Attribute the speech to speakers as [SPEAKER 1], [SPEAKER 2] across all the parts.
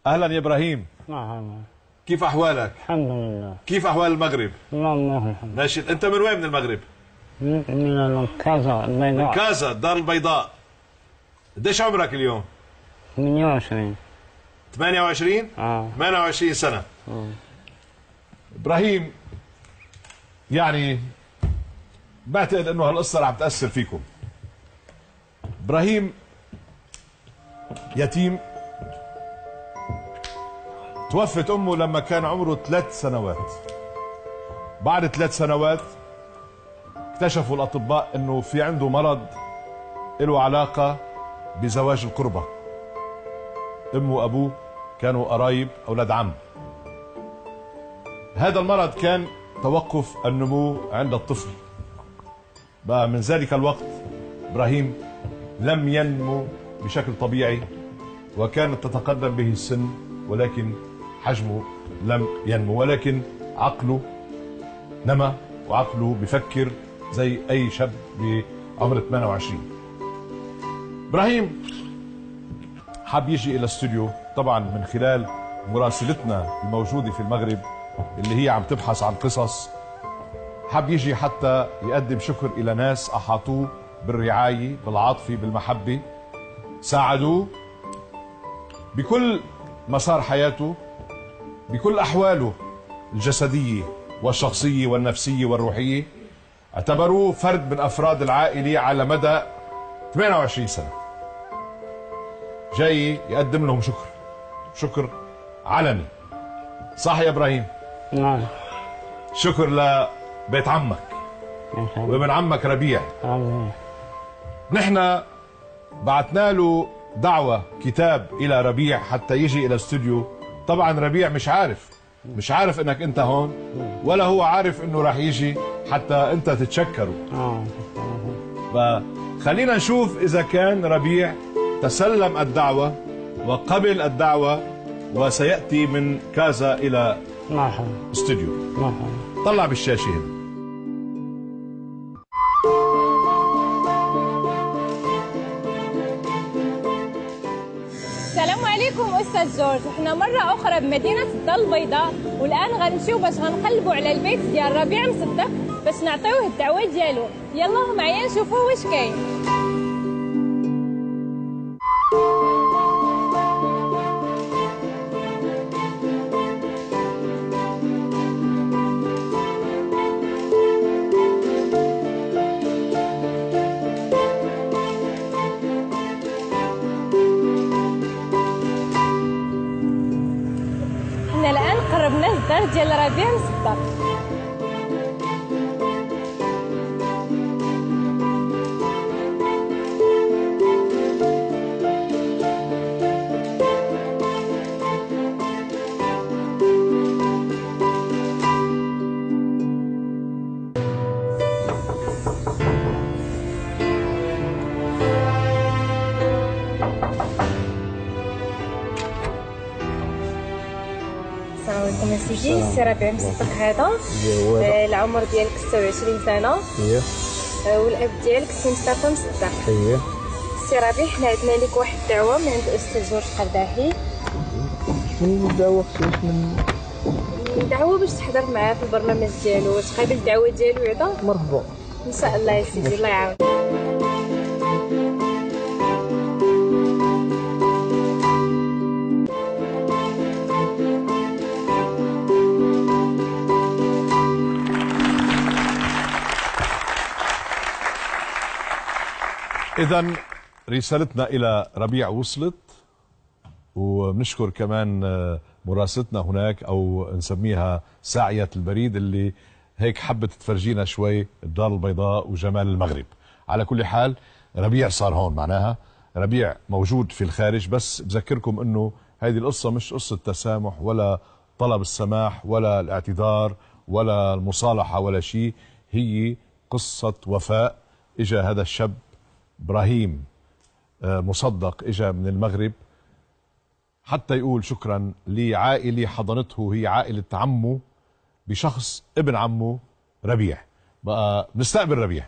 [SPEAKER 1] اهلا يا ابراهيم.
[SPEAKER 2] نعم.
[SPEAKER 1] كيف احوالك؟
[SPEAKER 2] الحمد لله.
[SPEAKER 1] كيف احوال المغرب؟
[SPEAKER 2] والله الحمد.
[SPEAKER 1] ناشد. انت من وين من المغرب؟
[SPEAKER 2] من كازا البيضاء.
[SPEAKER 1] من كازا الدار البيضاء. قديش عمرك اليوم؟
[SPEAKER 2] 28.
[SPEAKER 1] 28؟ 28 سنة. ابراهيم، يعني بعتقد انه هالقصة رح تأثر فيكم. ابراهيم يتيم، توفت امه لما كان عمره 3 سنوات. بعد 3 سنوات اكتشفوا الاطباء انه في عنده مرض له علاقة بزواج القربة. امه وابوه كانوا قرايب اولاد عم. هذا المرض كان توقف النمو عند الطفل. بقى من ذلك الوقت ابراهيم لم ينمو بشكل طبيعي، وكانت تتقدم به السن ولكن حجمه لم ينمو، ولكن عقله نمى وعقله بفكر زي اي شاب بعمر 28. ابراهيم حاب يجي الى الاستوديو طبعا من خلال مراسلتنا الموجوده في المغرب اللي هي عم تبحث عن قصص. حاب يجي حتى يقدم شكر الى ناس احاطوه بالرعايه، بالعاطفه، بالمحبه، ساعدوه بكل مسار حياته، بكل احواله الجسديه والشخصيه والنفسيه والروحيه. اعتبروه فرد من افراد العائله على مدى 28 سنه. جاي يقدم لهم شكر علني. صح يا ابراهيم؟
[SPEAKER 2] نعم.
[SPEAKER 1] شكر لبيت عمك وابن عمك ربيع. نحن بعتنا له دعوة كتاب إلى ربيع حتى يجي إلى الاستوديو. طبعا ربيع مش عارف انك انت هون، ولا هو عارف انه راح يجي حتى انت تتشكره. فخلينا نشوف اذا كان ربيع تسلم الدعوة وقبل الدعوة وسيأتي من كازا إلى استوديو. طلع بالشاشة هنا.
[SPEAKER 3] السلام عليكم أستاذ جورج. احنا مرة أخرى بمدينة الدار البيضاء، والآن غنمشيو باش غنقلبوا على البيت ديال ربيع مصدق باش نعطيوه الدعوة ديالو. يلا معايا نشوفوا واش كاين. الآن قربنا الدار ديال ربيع مصدق. السلام عليكم يا سيدي. السي ربيع مصدق هذا العمر ديالك 26 سنه. والاب ديالك السي مصطفى مصدق. السي ربيع حنا عندنا لك واحد الدعوه من عند الاستاذ جورج قرداحي.
[SPEAKER 2] شنو الدعوه؟ من
[SPEAKER 3] دعوه باش تحضر معاه في البرنامج ديالو. واش قابل الدعوه ديالو يعطى؟
[SPEAKER 2] مرحبا
[SPEAKER 3] ان شاء الله يا سيدي. الله يعاون.
[SPEAKER 1] إذا رسالتنا إلى ربيع وصلت، وبنشكر كمان مراسلتنا هناك أو نسميها ساعية البريد اللي هيك حبت تفرجينا شوي الدار البيضاء وجمال المغرب. على كل حال ربيع صار هون، معناها ربيع موجود في الخارج. بس بذكركم إنه هذه القصة مش قصة تسامح ولا طلب السماح ولا الاعتذار ولا المصالحة ولا شيء، هي قصة وفاء. إجا هذا الشاب إبراهيم مصدق، إجا من المغرب حتى يقول شكرا لعائلة حضنته، هي عائلة عمه بشخص ابن عمه ربيع. بقى نستقبل ربيع.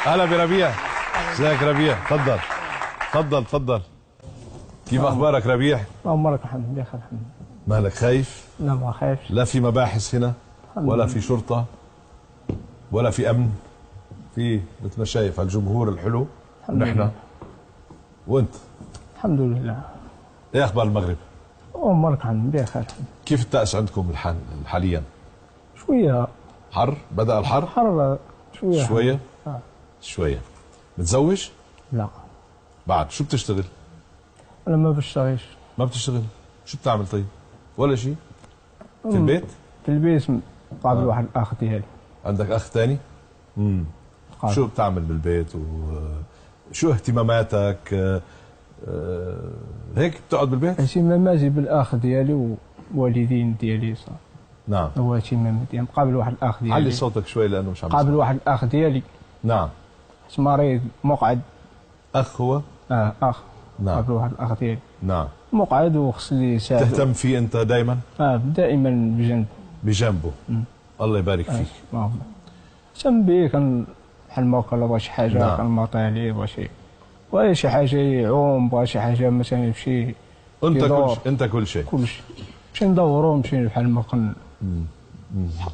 [SPEAKER 1] هلا بربيع. ازيك ربيع؟ تفضل تفضل تفضل. كيف اخبارك ربيع؟
[SPEAKER 2] أمرك الحمد لله بخير الحمد لله.
[SPEAKER 1] مالك خايف؟
[SPEAKER 2] لا ما خايفش.
[SPEAKER 1] لا في مباحث هنا ولا في شرطة ولا في أمن، في مثل ما شايف الجمهور الحلو ونحن وانت.
[SPEAKER 2] الحمد لله.
[SPEAKER 1] ايه اخبار المغرب؟
[SPEAKER 2] أمرك الحمد لله بخير.
[SPEAKER 1] كيف الطقس عندكم حاليا؟
[SPEAKER 2] شوية
[SPEAKER 1] حر؟ بدأ الحر؟
[SPEAKER 2] حر شوية.
[SPEAKER 1] شوية؟ شوية. متزوج؟
[SPEAKER 2] لا
[SPEAKER 1] بعد شو بتشتغل؟
[SPEAKER 2] أنا ما بشتغلش.
[SPEAKER 1] ما بتشتغل؟ شو بتعمل طيب؟ ولا شيء؟ في البيت؟
[SPEAKER 2] في البيت قابل واحد الأخ ديالي.
[SPEAKER 1] عندك أخ ثاني؟ شو بتعمل بالبيت وشو اهتماماتك؟ هيك بتقعد بالبيت؟
[SPEAKER 2] اهتماماتي بالأخ ديالي ووالدين ديالي صار.
[SPEAKER 1] نعم.
[SPEAKER 2] هو اهتماماتي مقابل واحد الأخ ديالي.
[SPEAKER 1] علي صوتك شوي لأنه مش عم
[SPEAKER 2] قابل واحد الأخ ديالي.
[SPEAKER 1] نعم.
[SPEAKER 2] مريض مقعد.
[SPEAKER 1] أخ هو؟
[SPEAKER 2] أخ.
[SPEAKER 1] نعم.
[SPEAKER 2] قابل واحد الأخ ديالي.
[SPEAKER 1] نعم.
[SPEAKER 2] مقعد وخص لي يساعد.
[SPEAKER 1] تهتم فيه أنت دائما؟
[SPEAKER 2] دائما بجنب.
[SPEAKER 1] بجنبه. الله يبارك فيك.
[SPEAKER 2] اهتم به كان بحال ما كان بغى شي حاجة.
[SPEAKER 1] نعم.
[SPEAKER 2] كان معطي عليه بغى شي حاجة يعوم، بغى شي حاجة مثلا يمشي.
[SPEAKER 1] أنت كل شيء.
[SPEAKER 2] كل شيء. نمشي ندورو نمشي بحال ما كان.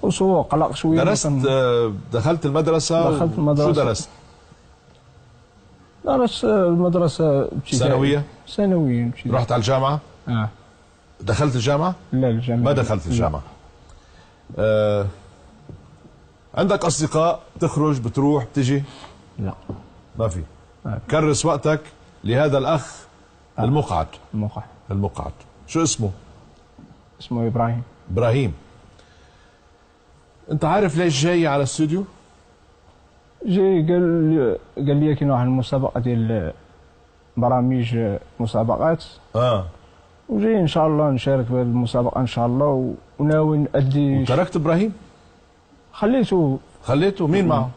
[SPEAKER 2] وسو قلق شوية.
[SPEAKER 1] درست دخلت المدرسة؟
[SPEAKER 2] دخلت المدرسة.
[SPEAKER 1] شو درست؟
[SPEAKER 2] درست المدرسة
[SPEAKER 1] ثانوية؟
[SPEAKER 2] ثانوية.
[SPEAKER 1] رحت على الجامعة؟ دخلت الجامعة؟
[SPEAKER 2] لا الجامعة
[SPEAKER 1] ما دخلت الجامعة. عندك أصدقاء تخرج بتروح بتجي؟
[SPEAKER 2] لا
[SPEAKER 1] ما في. كرس وقتك لهذا الأخ المقعد. المقعد شو اسمه؟
[SPEAKER 2] اسمه إبراهيم.
[SPEAKER 1] إبراهيم. أنت عارف ليش جاي على الاستوديو؟
[SPEAKER 2] جاي قال لي كاين واحد المسابقة ديال برامج مسابقات. وجاي ان شاء الله نشارك في هذه المسابقة ان شاء الله وناوي نأدي.
[SPEAKER 1] وتركت إبراهيم؟
[SPEAKER 2] خليته.
[SPEAKER 1] مين معه؟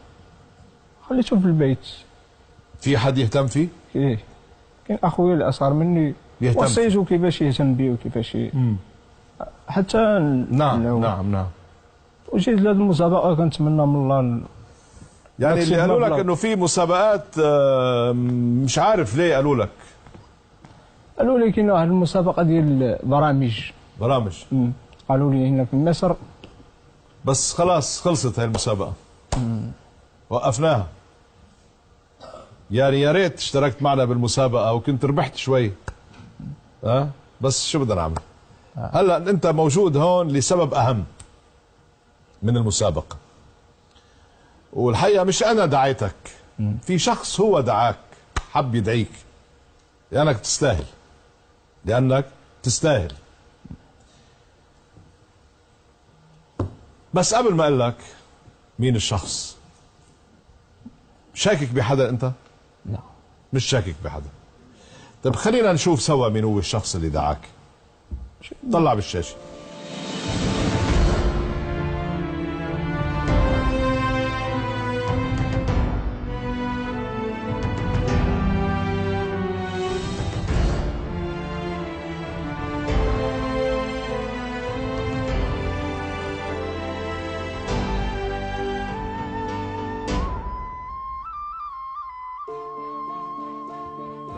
[SPEAKER 2] خليته في البيت.
[SPEAKER 1] في حد يهتم فيه؟
[SPEAKER 2] ايه كاين اخويا اللي اصغر مني
[SPEAKER 1] يهتم
[SPEAKER 2] وصيته كيفاش يهتم بيه وكيفاش حتى
[SPEAKER 1] نعم.
[SPEAKER 2] وجيت لهذه المسابقة كنتمنى من الله
[SPEAKER 1] يعني اللي قالوا لك انه في مسابقات مش عارف ليه قالوا لك.
[SPEAKER 2] قالوا لي كاين واحد المسابقة ديال برامج. قالوا لي هنا في مصر.
[SPEAKER 1] بس خلاص خلصت هاي المسابقة. وقفناها. يعني يا ريت اشتركت معنا بالمسابقة وكنت ربحت شوي. بس شو بدنا نعمل؟ هلا انت موجود هون لسبب اهم من المسابقة. والحقيقة مش انا دعيتك. في شخص هو دعاك، حب يدعيك لانك تستاهل. بس قبل ما اقول لك مين الشخص، شاكك بحدا انت؟
[SPEAKER 2] لا
[SPEAKER 1] مش شاكك بحدا. طيب خلينا نشوف سوا مين هو الشخص اللي دعاك. طلع بالشاشة.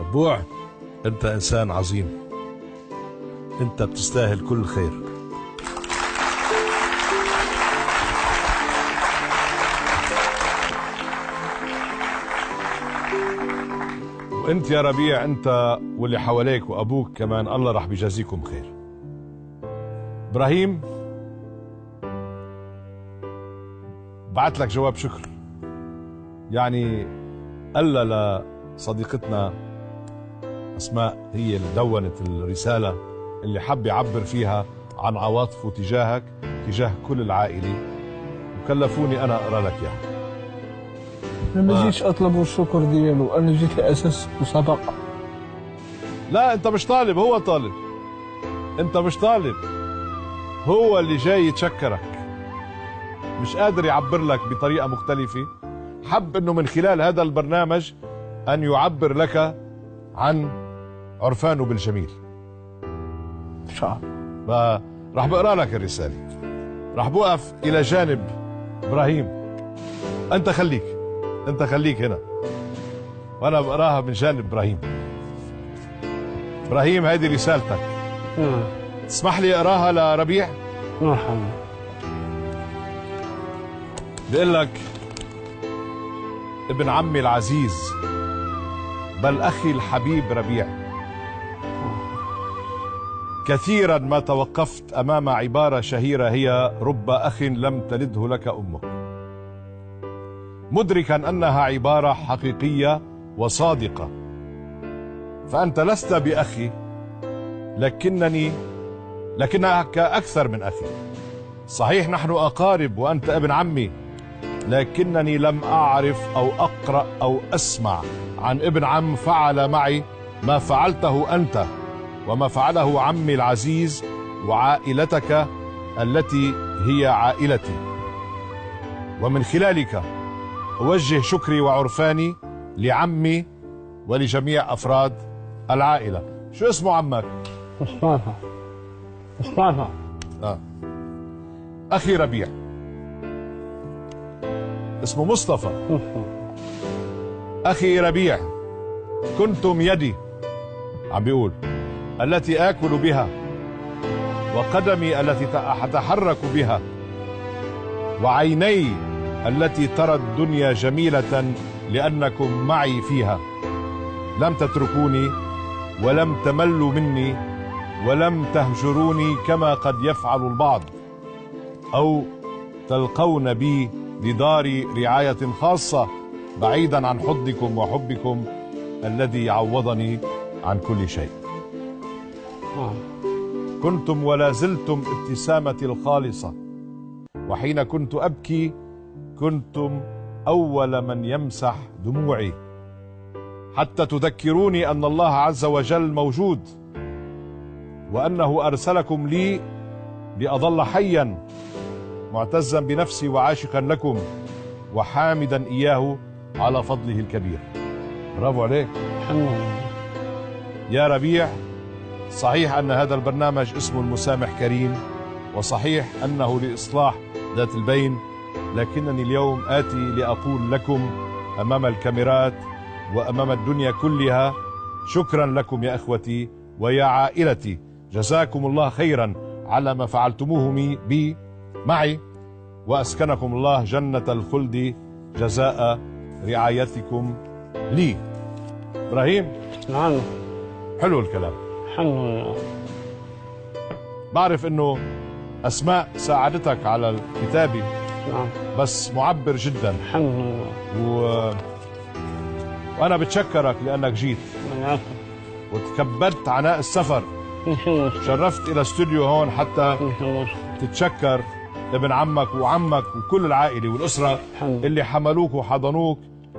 [SPEAKER 1] ربوع، انت انسان عظيم، انت بتستاهل كل خير. وانت يا ربيع، انت واللي حواليك وابوك كمان الله رح بيجازيكم خير. ابراهيم بعت لك جواب شكر، يعني قال لصديقتنا أسماء، هي اللي دونت الرسالة اللي حب يعبر فيها عن عواطفه تجاهك تجاه كل العائلة، وكلفوني أنا أقرأ لك إياها.
[SPEAKER 2] أنا ما جيتش أطلب الشكر ديالو، أنا جيت لأساس مسابقة.
[SPEAKER 1] لا أنت مش طالب، هو طالب. أنت مش طالب، هو اللي جاي يتشكرك، مش قادر يعبر لك بطريقة مختلفة. حب أنه من خلال هذا البرنامج أن يعبر لك عن عرفانه بالجميل.
[SPEAKER 2] إن شاء الله.
[SPEAKER 1] راح بقرأ لك الرسالة، راح بوقف إلى جانب إبراهيم. أنت خليك انت خليك هنا وانا بقراها من جانب ابراهيم. ابراهيم هذه رسالتك. تسمح لي اقراها لربيع؟
[SPEAKER 4] مرحبا.
[SPEAKER 1] بيقول لك: ابن عمي العزيز بل اخي الحبيب ربيع، كثيرا ما توقفت امام عباره شهيره هي: رب اخ لم تلده لك امك، مدركا انها عباره حقيقيه وصادقه. فانت لست باخي لكنك اكثر من اخي. صحيح نحن اقارب وانت ابن عمي، لكنني لم اعرف او اقرا او اسمع عن ابن عم فعل معي ما فعلته انت وما فعله عمي العزيز وعائلتك التي هي عائلتي. ومن خلالك أوجه شكري وعرفاني لعمي ولجميع أفراد العائلة. شو اسمه عمك؟
[SPEAKER 4] مصطفى.
[SPEAKER 1] أخي ربيع اسمه مصطفى. أخي ربيع، كنتم يدي، عم بيقول، التي آكل بها، وقدمي التي أتحرك بها، وعيني التي ترى الدنيا جميلة لأنكم معي فيها. لم تتركوني ولم تملوا مني ولم تهجروني كما قد يفعل البعض، أو تلقون بي لدار رعاية خاصة بعيدا عن حضنكم وحبكم الذي عوضني عن كل شيء. كنتم ولا زلتم ابتسامتي الخالصة، وحين كنت أبكي كنتم أول من يمسح دموعي، حتى تذكروني أن الله عز وجل موجود، وأنه أرسلكم لي لأظل حيا معتزا بنفسي وعاشقا لكم وحامدا إياه على فضله الكبير. برافو عليك. يا ربيع، صحيح أن هذا البرنامج اسمه المسامح كريم، وصحيح أنه لإصلاح ذات البين، لكنني اليوم آتي لأقول لكم أمام الكاميرات وأمام الدنيا كلها: شكرا لكم يا أخوتي ويا عائلتي، جزاكم الله خيرا على ما فعلتموه بي معي، وأسكنكم الله جنة الخلد جزاء رعايتكم لي. إبراهيم،
[SPEAKER 4] نعم.
[SPEAKER 1] حلو الكلام.
[SPEAKER 4] الحمد لله.
[SPEAKER 1] بعرف إنه أسماء ساعدتك على الكتابة.
[SPEAKER 4] نعم.
[SPEAKER 1] بس معبر جدا.
[SPEAKER 4] الحمد لله.
[SPEAKER 1] وأنا بتشكرك لأنك جيت وتكبدت عناء السفر. شرفت إلى استوديو هون حتى تتشكر ابن عمك وعمك وكل العائلة والأسرة اللي حملوك وحضنوك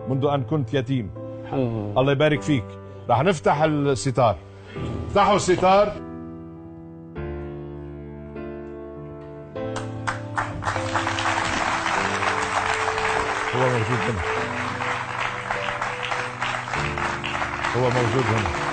[SPEAKER 1] منذ أن كنت يتيم. الله يبارك فيك. رح نفتح الستار. افتحوا الستار. هو موجود هنا. هو موجود هنا.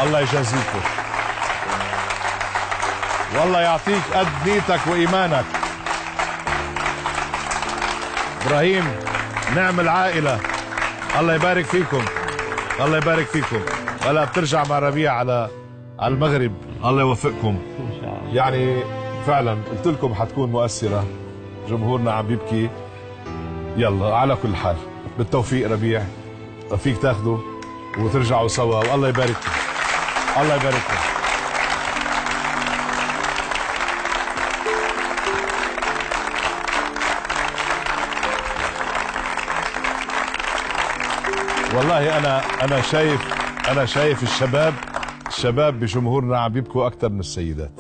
[SPEAKER 1] الله يجازيكم، والله يعطيك قد نيتك وإيمانك. إبراهيم، نعم العائلة. الله يبارك فيكم، الله يبارك فيكم. هلا بترجع مع ربيع على المغرب. الله يوفقكم إن شاء الله. يعني فعلا قلت لكم حتكون مؤثرة، جمهورنا عم بيبكي. يلا على كل حال بالتوفيق ربيع، فيك تاخذوا وترجعوا سوا، والله يبارك فيكم. الله يبارك فيك. والله انا شايف الشباب بجمهورنا عم يبكوا اكثر من السيدات.